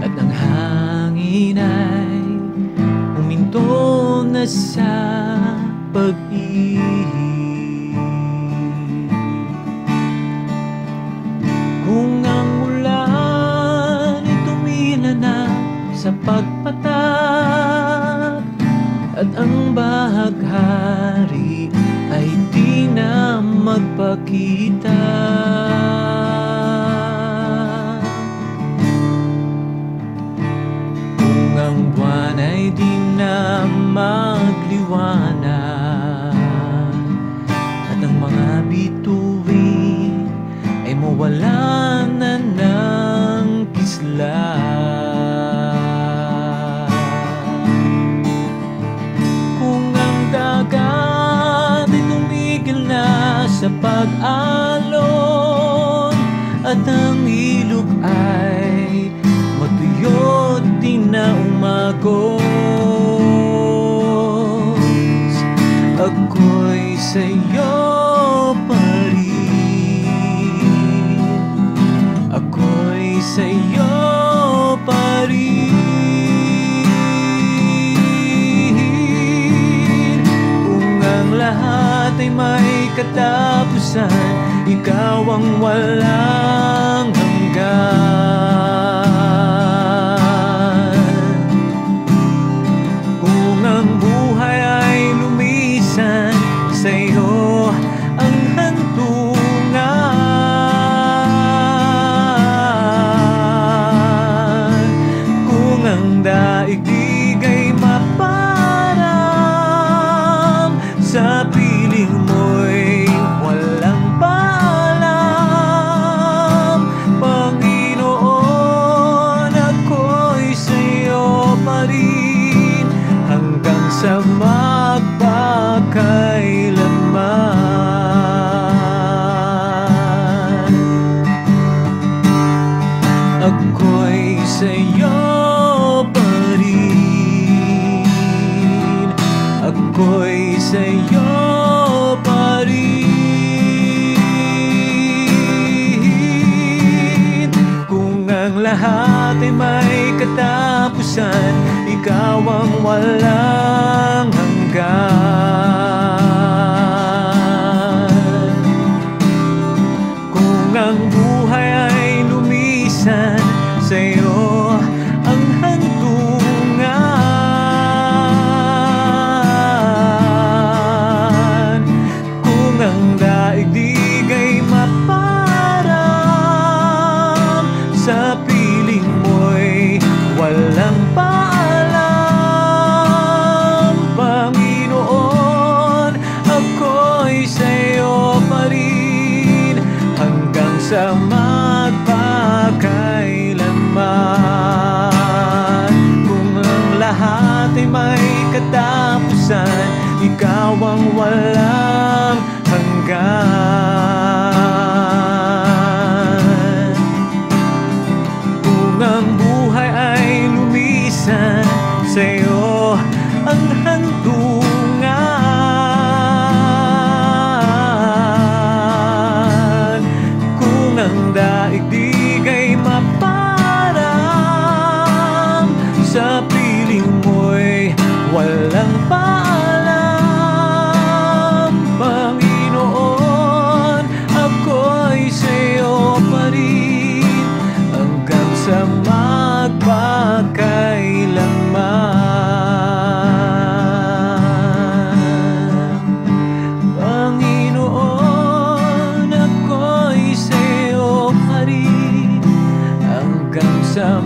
at ang hangin ay huminto na sa pag-ihip. Kung ang ulan ay tumila na sa pagpatak at ang bahaghari ay di na magpakita, kung ang buwan ay di na magliwanag at ang mga bituin ay mawala na ng kislap, kung ang dagat ay tumigil na sa pag-alon at ang ilog ay matuyo di na umagos, ako'y sa'yo pa rin, ako'y sa'yo pa rin. Kung ang lahat ay may katapusan, ikaw ang walang hanggan. Kung ang buhay ay lumisan, sa'yo ang hantungan. Kung ang daigdig ay maparam, sa piling mo'y walang paalam, Panginoon, ako'y sa'yo pa rin hanggang sa magpakailanman. Ako'y sa'yo pa rin, ako'y sa'yo pa rin. Kung ang lahat ay may katapusan, ikaw ang walang hanggan. Kung ang buhay ay lumisan, sa'yo ang hantungan. Kung ang daigdig ay maparam, sa piling mo'y walang paalam, Panginoon, ako'y sa'yo pa rin hanggang sa magpakailanman. Kung ang lahat ay may katapusan, ikaw ang walang hanggan. Kung ang buhay ay lumisan, sa'yo ang hantungan. Kung ang daigdig ay maparam, sa piling mo'y walang paalam, Panginoon, ako'y sa'yo pa rin hanggang sa magpakailanman. Panginoon, ako'y sa'yo pa rin hanggang sa